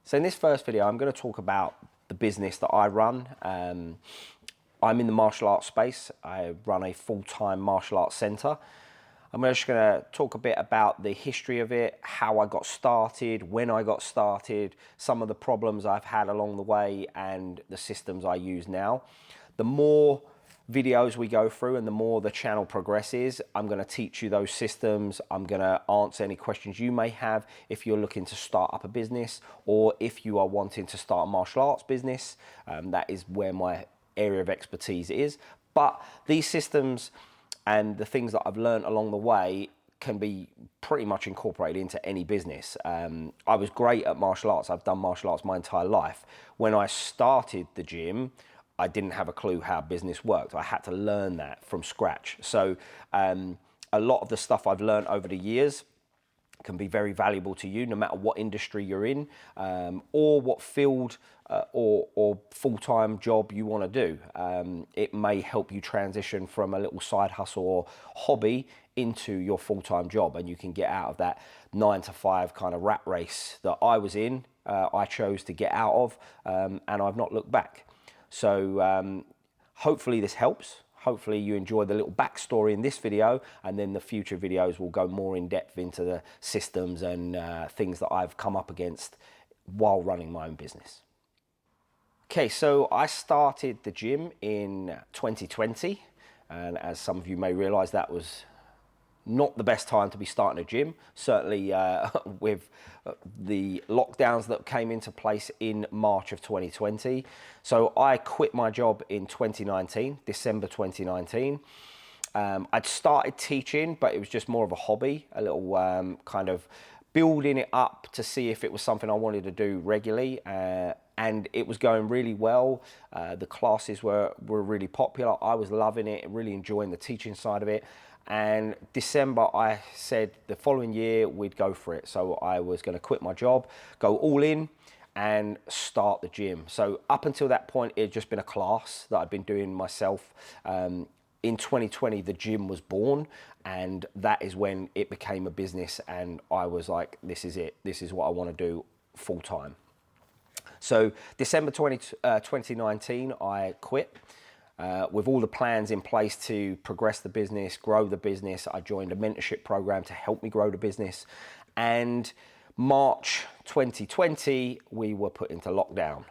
So in this first video, I'm going to talk about the business that I run. I'm in the martial arts space. I run a full-time martial arts center. I'm just going to talk a bit about the history of it, how I got started, when I got started, some of the problems I've had along the way, and the systems I use now. The more videos we go through and the more the channel progresses, I'm going to teach you those systems. I'm going to answer any questions you may have if you're looking to start up a business, or if you are wanting to start a martial arts business. That is where my area of expertise is. But these systems and the things that I've learned along the way can be pretty much incorporated into any business. I was great at martial arts. I've done martial arts my entire life. When I started the gym, I didn't have a clue how business worked. I had to learn that from scratch. So a lot of the stuff I've learned over the years can be very valuable to you, no matter what industry you're in, or what field or full-time job you want to do. It may help you transition from a little side hustle or hobby into your full-time job, and you can get out of that 9-to-5 kind of rat race that I was in. I chose to get out of, and I've not looked back. So hopefully this helps. Hopefully you enjoy the little backstory in this video, and then the future videos will go more in depth into the systems and things that I've come up against while running my own business. Okay, so I started the gym in 2020, and as some of you may realize, that was not the best time to be starting a gym, certainly with the lockdowns that came into place in March of 2020. So I quit my job in 2019, December 2019. I'd started teaching, but it was just more of a hobby, a little kind of building it up to see if it was something I wanted to do regularly. And it was going really well. The classes were really popular. I was loving it, really enjoying the teaching side of it. And December, I said the following year we'd go for it. So I was going to quit my job, go all in, and start the gym. So up until that point, it had just been a class that I'd been doing myself. In 2020, the gym was born, and that is when it became a business. And I was like, this is it. This is what I want to do full time. So December 2019, I quit. With all the plans in place to progress the business, grow the business. I joined a mentorship program to help me grow the business. And March 2020, we were put into lockdown.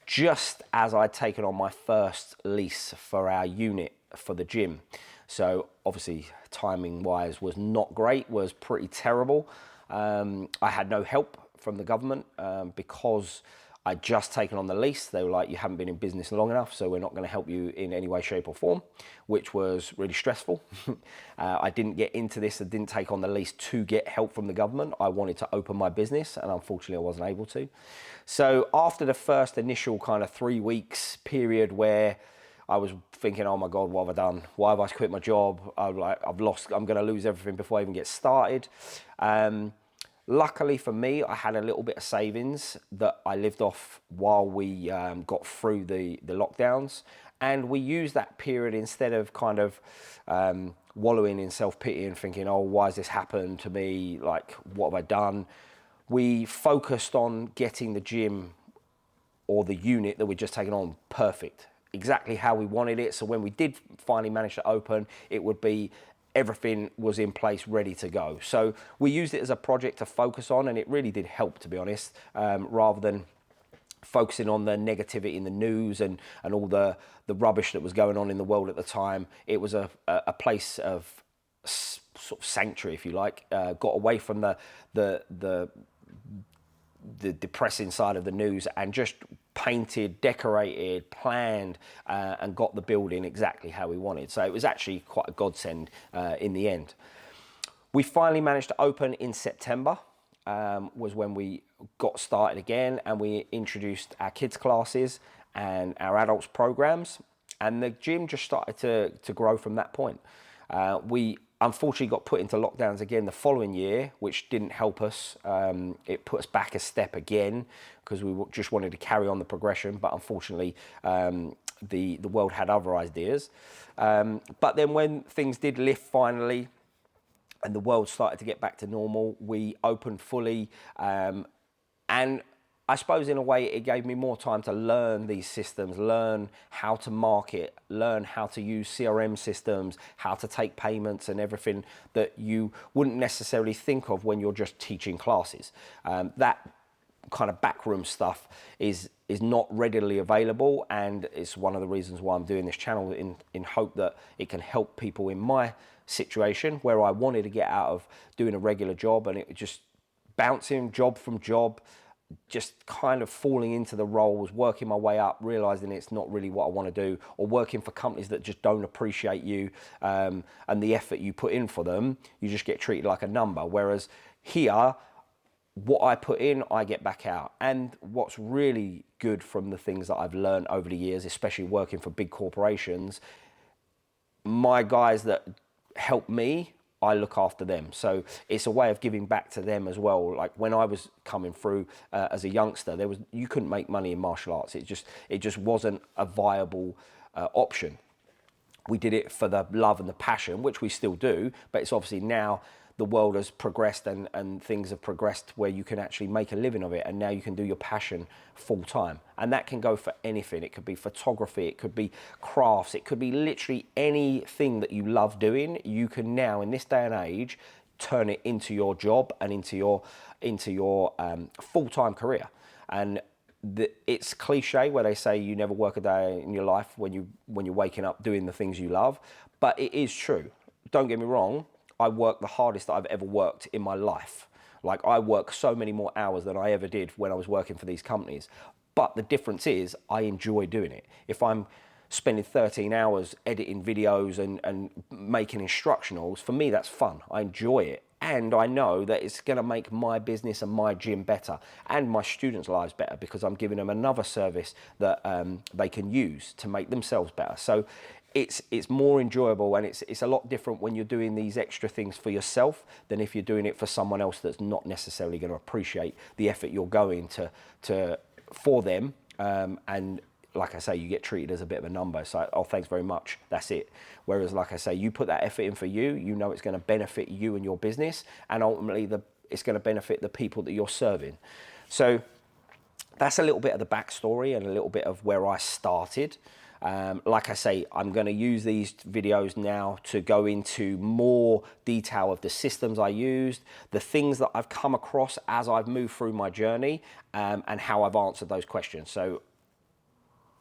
Just as I'd taken on my first lease for our unit for the gym. So obviously, timing wise was not great, was pretty terrible. I had no help from the government because I'd just taken on the lease. They were like, you haven't been in business long enough, so we're not going to help you in any way, shape or form, which was really stressful. I didn't get into this. I didn't take on the lease to get help from the government. I wanted to open my business, and unfortunately I wasn't able to. So after the first initial kind of 3 weeks period where I was thinking, oh my God, what have I done? Why have I quit my job? I'm going to lose everything before I even get started. Luckily for me, I had a little bit of savings that I lived off while we got through the lockdowns. And we used that period, instead of kind of wallowing in self-pity and thinking, oh, why has this happened to me? Like, what have I done? We focused on getting the gym or the unit that we'd just taken on perfect, exactly how we wanted it. So when we did finally manage to open, it would be everything was in place, ready to go. So we used it as a project to focus on, and it really did help, to be honest, rather than focusing on the negativity in the news and all the rubbish that was going on in the world at the time. It was a place of sort of sanctuary, if you like. Got away from the depressing side of the news and just painted, decorated, planned, and got the building exactly how we wanted. So it was actually quite a godsend in the end. We finally managed to open in September, was when we got started again, and we introduced our kids classes and our adults programs, and the gym just started to grow from that point. We unfortunately got put into lockdowns again the following year, which didn't help us. It put us back a step again because we just wanted to carry on the progression, but unfortunately the world had other ideas. But then when things did lift finally and the world started to get back to normal, we opened fully, and I suppose in a way it gave me more time to learn these systems, learn how to market, learn how to use CRM systems, how to take payments and everything that you wouldn't necessarily think of when you're just teaching classes. That kind of backroom stuff is not readily available, and it's one of the reasons why I'm doing this channel, in hope that it can help people in my situation where I wanted to get out of doing a regular job and it just bouncing job from job, just kind of falling into the roles, working my way up, realizing it's not really what I want to do, or working for companies that just don't appreciate you and the effort you put in for them. You just get treated like a number. Whereas here, what I put in, I get back out. And what's really good from the things that I've learned over the years, especially working for big corporations, my guys that help me, I look after them. So it's a way of giving back to them as well. Like when I was coming through as a youngster, you couldn't make money in martial arts. It just wasn't a viable option. We did it for the love and the passion, which we still do, but it's obviously now the world has progressed and things have progressed where you can actually make a living of it, and now you can do your passion full time. And that can go for anything. It could be photography, it could be crafts, it could be literally anything that you love doing. You can now, in this day and age, turn it into your job and into your full-time career. And it's cliche where they say you never work a day in your life when you're waking up doing the things you love, but it is true. Don't get me wrong, I work the hardest that I've ever worked in my life. Like, I work so many more hours than I ever did when I was working for these companies. But the difference is I enjoy doing it. If I'm spending 13 hours editing videos and making instructionals, for me that's fun. I enjoy it. And I know that it's going to make my business and my gym better and my students' lives better, because I'm giving them another service that they can use to make themselves better. So it's more enjoyable, and it's a lot different when you're doing these extra things for yourself than if you're doing it for someone else that's not necessarily going to appreciate the effort you're going to for them. And like I say, you get treated as a bit of a number. It's like, oh, thanks very much, that's it. Whereas, like I say, you put that effort in for you, you know it's going to benefit you and your business, and ultimately it's going to benefit the people that you're serving. So that's a little bit of the backstory and a little bit of where I started. Like I say, I'm going to use these videos now to go into more detail of the systems I used, the things that I've come across as I've moved through my journey, and how I've answered those questions. So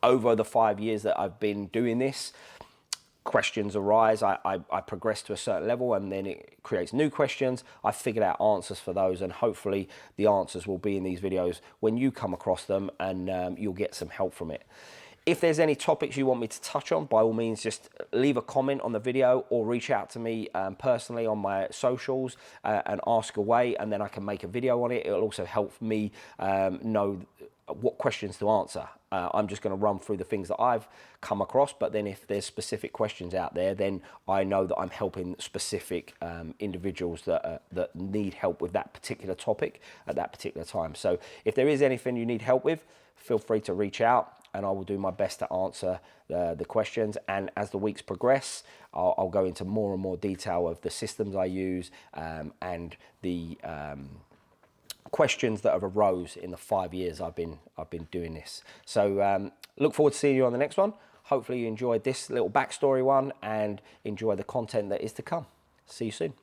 over the 5 years that I've been doing this, questions arise. I progress to a certain level, and then it creates new questions. I've figured out answers for those, and hopefully the answers will be in these videos when you come across them, and you'll get some help from it. If there's any topics you want me to touch on, by all means, just leave a comment on the video or reach out to me personally on my socials and ask away, and then I can make a video on it. It'll also help me know what questions to answer. I'm just going to run through the things that I've come across, but then if there's specific questions out there, then I know that I'm helping specific individuals that need help with that particular topic at that particular time. So if there is anything you need help with, feel free to reach out, and I will do my best to answer the questions. And as the weeks progress, I'll go into more and more detail of the systems I use and the questions that have arose in the 5 years I've been doing this. So look forward to seeing you on the next one. Hopefully you enjoyed this little backstory one and enjoy the content that is to come. See you soon.